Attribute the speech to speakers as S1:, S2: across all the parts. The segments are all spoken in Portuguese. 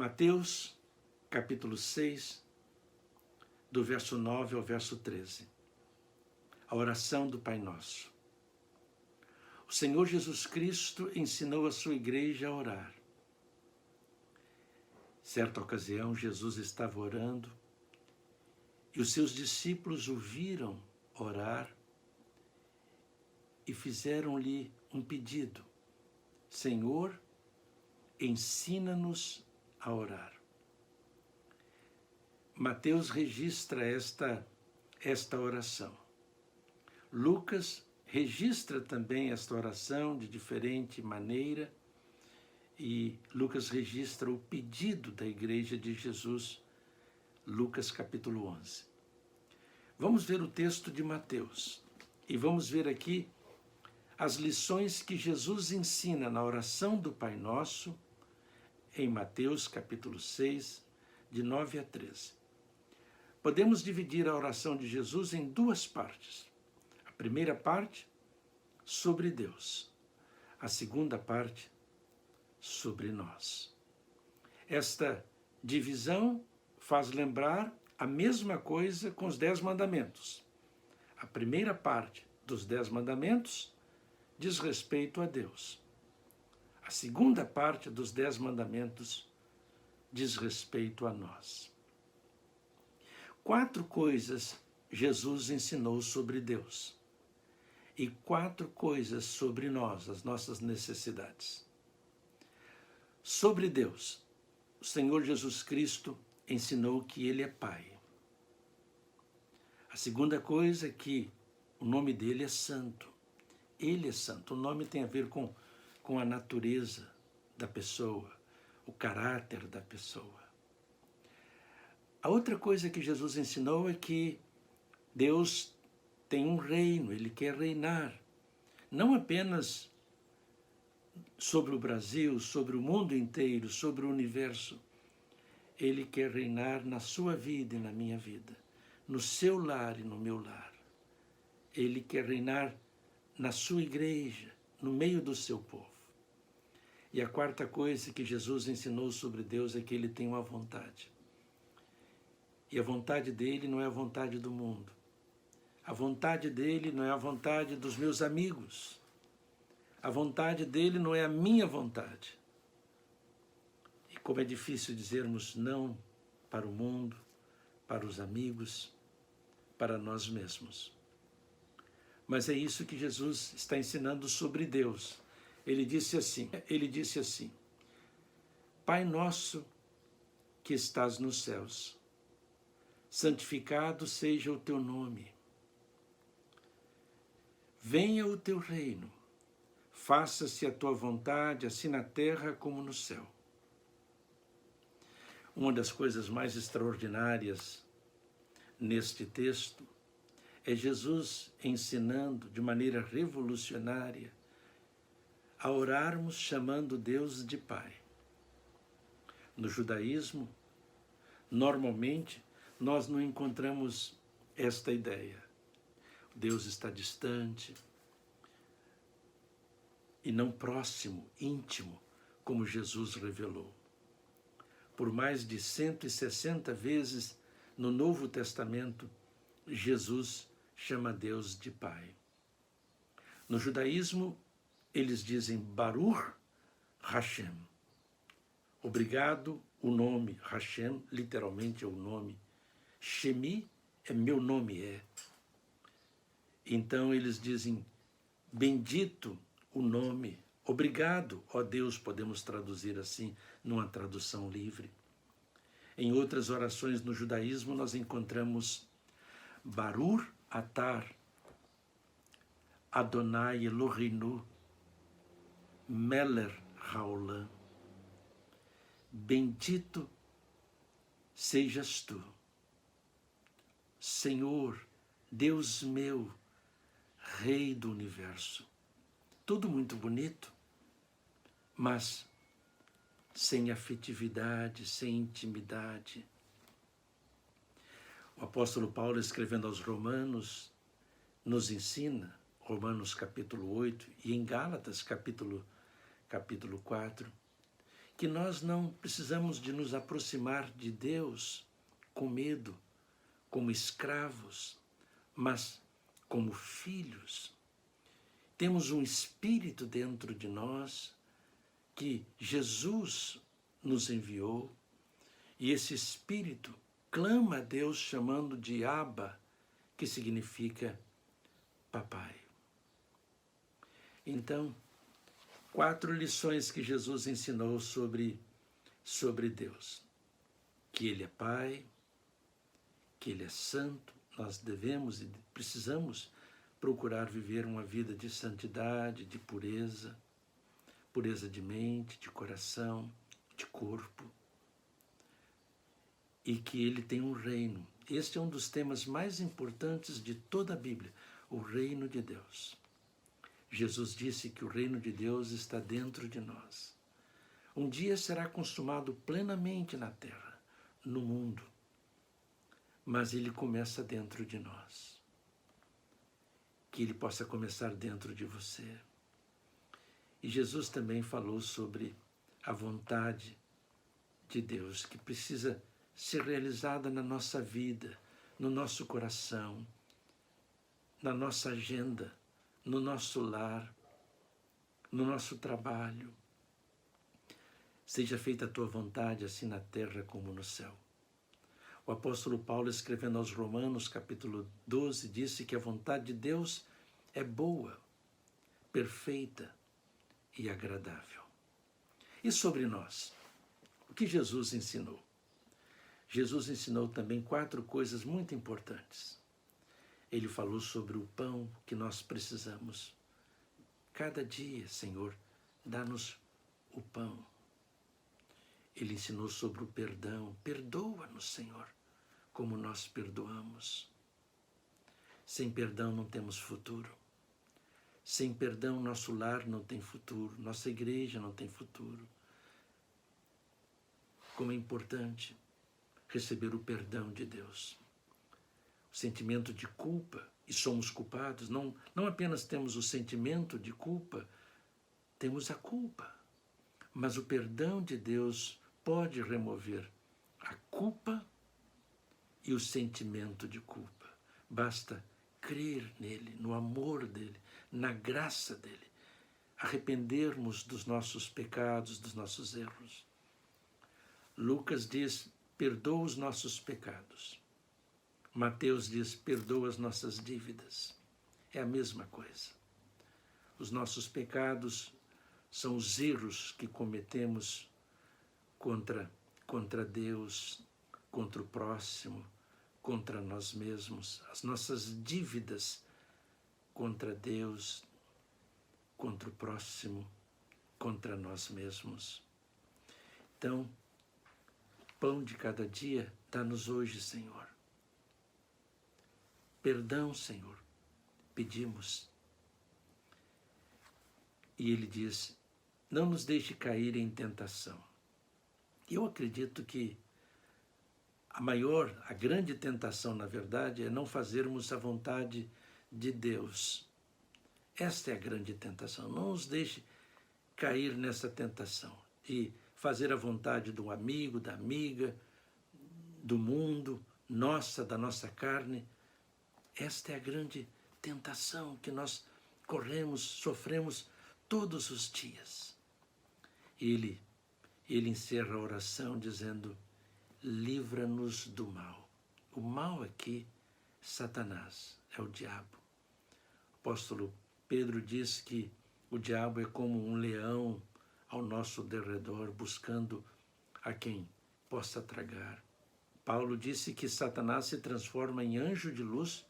S1: Mateus, capítulo 6, do verso 9 ao verso 13. A oração do Pai Nosso. O Senhor Jesus Cristo ensinou a sua igreja a orar. Certa ocasião, Jesus estava orando e os seus discípulos o viram orar e fizeram-lhe um pedido: Senhor, ensina-nos a orar. Mateus registra esta oração. Lucas registra também esta oração de diferente maneira e Lucas registra o pedido da igreja de Jesus, Lucas capítulo 11. Vamos ver o texto de Mateus e vamos ver aqui as lições que Jesus ensina na oração do Pai Nosso em Mateus capítulo 6, de 9 a 13. Podemos dividir a oração de Jesus em duas partes. A primeira parte, sobre Deus. A segunda parte, sobre nós. Esta divisão faz lembrar a mesma coisa com os 10 mandamentos. A primeira parte dos 10 mandamentos diz respeito a Deus. A segunda parte dos 10 mandamentos diz respeito a nós. 4 coisas Jesus ensinou sobre Deus e 4 coisas sobre nós, as nossas necessidades. Sobre Deus, o Senhor Jesus Cristo ensinou que Ele é Pai. A segunda coisa é que o nome dele é Santo. Ele é santo. O nome tem a ver com a natureza da pessoa, o caráter da pessoa. A outra coisa que Jesus ensinou é que Deus tem um reino, Ele quer reinar, não apenas sobre o Brasil, sobre o mundo inteiro, sobre o universo. Ele quer reinar na sua vida e na minha vida, no seu lar e no meu lar. Ele quer reinar na sua igreja, no meio do seu povo. E a quarta coisa que Jesus ensinou sobre Deus é que Ele tem uma vontade. E a vontade dele não é a vontade do mundo. A vontade dele não é a vontade dos meus amigos. A vontade dele não é a minha vontade. E como é difícil dizermos não para o mundo, para os amigos, para nós mesmos. Mas é isso que Jesus está ensinando sobre Deus. Ele disse assim, Pai nosso que estás nos céus, santificado seja o teu nome. Venha o teu reino, faça-se a tua vontade, assim na terra como no céu. Uma das coisas mais extraordinárias neste texto é Jesus ensinando de maneira revolucionária a orarmos chamando Deus de Pai. No judaísmo, normalmente, nós não encontramos esta ideia. Deus está distante e não próximo, íntimo, como Jesus revelou. Por mais de 160 vezes no Novo Testamento, Jesus chama Deus de Pai. No judaísmo, eles dizem Baruch Hashem. Obrigado, o nome Hashem, literalmente é o nome. Shemi é meu nome, é. Então eles dizem, bendito o nome, obrigado, ó Deus, podemos traduzir assim, numa tradução livre. Em outras orações no judaísmo nós encontramos Baruch Atar, Adonai Eloheinu, Meler Haolam. Bendito sejas tu, Senhor, Deus meu, Rei do universo. Tudo muito bonito, mas sem afetividade, sem intimidade. O apóstolo Paulo, escrevendo aos Romanos, nos ensina, Romanos capítulo 8 e em Gálatas capítulo 4, que nós não precisamos de nos aproximar de Deus com medo, como escravos, mas como filhos. Temos um espírito dentro de nós que Jesus nos enviou, e esse espírito clama a Deus chamando de Abba, que significa papai. Então, 4 lições que Jesus ensinou sobre Deus. Que Ele é Pai, que Ele é Santo. Nós devemos e precisamos procurar viver uma vida de santidade, de pureza, pureza de mente, de coração, de corpo. E que Ele tem um reino. Este é um dos temas mais importantes de toda a Bíblia, o reino de Deus. Jesus disse que o reino de Deus está dentro de nós. Um dia será consumado plenamente na terra, no mundo, mas ele começa dentro de nós. Que ele possa começar dentro de você. E Jesus também falou sobre a vontade de Deus, que precisa ser realizada na nossa vida, no nosso coração, na nossa agenda, no nosso lar, no nosso trabalho. Seja feita a tua vontade, assim na terra como no céu. O apóstolo Paulo, escrevendo aos Romanos, capítulo 12, disse que a vontade de Deus é boa, perfeita e agradável. E sobre nós? O que Jesus ensinou? Jesus ensinou também 4 coisas muito importantes. Ele falou sobre o pão que nós precisamos. Cada dia, Senhor, dá-nos o pão. Ele ensinou sobre o perdão. Perdoa-nos, Senhor, como nós perdoamos. Sem perdão não temos futuro. Sem perdão nosso lar não tem futuro. Nossa igreja não tem futuro. Como é importante receber o perdão de Deus. O sentimento de culpa, e somos culpados, não apenas temos o sentimento de culpa, temos a culpa. Mas o perdão de Deus pode remover a culpa e o sentimento de culpa. Basta crer nele, no amor dele, na graça dele, arrependermos dos nossos pecados, dos nossos erros. Lucas diz, perdoa os nossos pecados. Mateus diz, perdoa as nossas dívidas. É a mesma coisa. Os nossos pecados são os erros que cometemos contra Deus, contra o próximo, contra nós mesmos. As nossas dívidas contra Deus, contra o próximo, contra nós mesmos. Então, o pão de cada dia dá-nos hoje, Senhor. Perdão, Senhor, pedimos. E ele diz, não nos deixe cair em tentação. Eu acredito que a grande tentação, na verdade, é não fazermos a vontade de Deus. Esta é a grande tentação. Não nos deixe cair nessa tentação de fazer a vontade do amigo, da amiga, do mundo, da nossa carne. Esta é a grande tentação que nós corremos, sofremos todos os dias. Ele encerra a oração dizendo, livra-nos do mal. O mal aqui, Satanás, é o diabo. O apóstolo Pedro diz que o diabo é como um leão ao nosso derredor, buscando a quem possa tragar. Paulo disse que Satanás se transforma em anjo de luz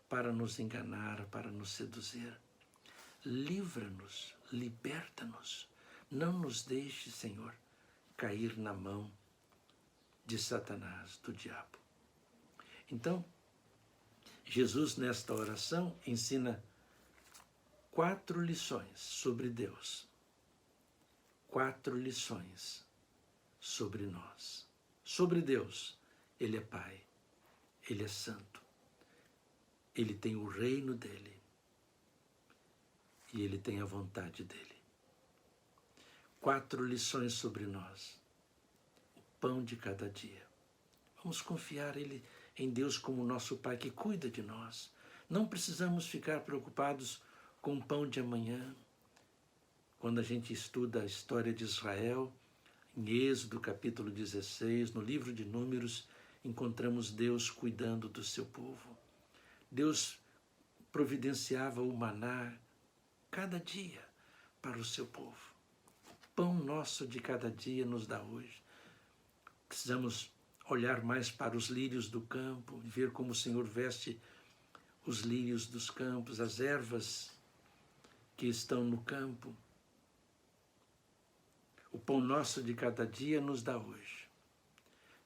S1: para nos enganar, para nos seduzir. Livra-nos, liberta-nos. Não nos deixe, Senhor, cair na mão de Satanás, do diabo. Então, Jesus, nesta oração, ensina 4 lições sobre Deus. 4 lições sobre nós. Sobre Deus, Ele é Pai, Ele é Santo. Ele tem o reino dele e ele tem a vontade dele. 4 lições sobre nós. O pão de cada dia. Vamos confiar em Deus como nosso Pai que cuida de nós. Não precisamos ficar preocupados com o pão de amanhã. Quando a gente estuda a história de Israel, em Êxodo capítulo 16, no livro de Números, encontramos Deus cuidando do seu povo. Deus providenciava o maná cada dia para o seu povo. O pão nosso de cada dia nos dá hoje. Precisamos olhar mais para os lírios do campo e ver como o Senhor veste os lírios dos campos, as ervas que estão no campo. O pão nosso de cada dia nos dá hoje.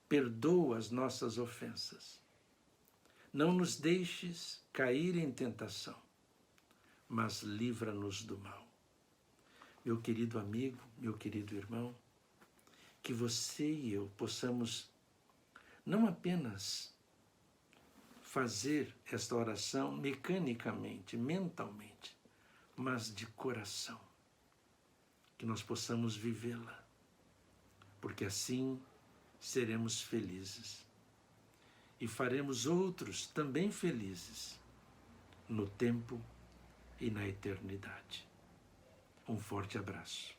S1: Perdoa as nossas ofensas. Não nos deixes cair em tentação, mas livra-nos do mal. Meu querido amigo, meu querido irmão, que você e eu possamos não apenas fazer esta oração mecanicamente, mentalmente, mas de coração. Que nós possamos vivê-la, porque assim seremos felizes e faremos outros também felizes no tempo e na eternidade. Um forte abraço.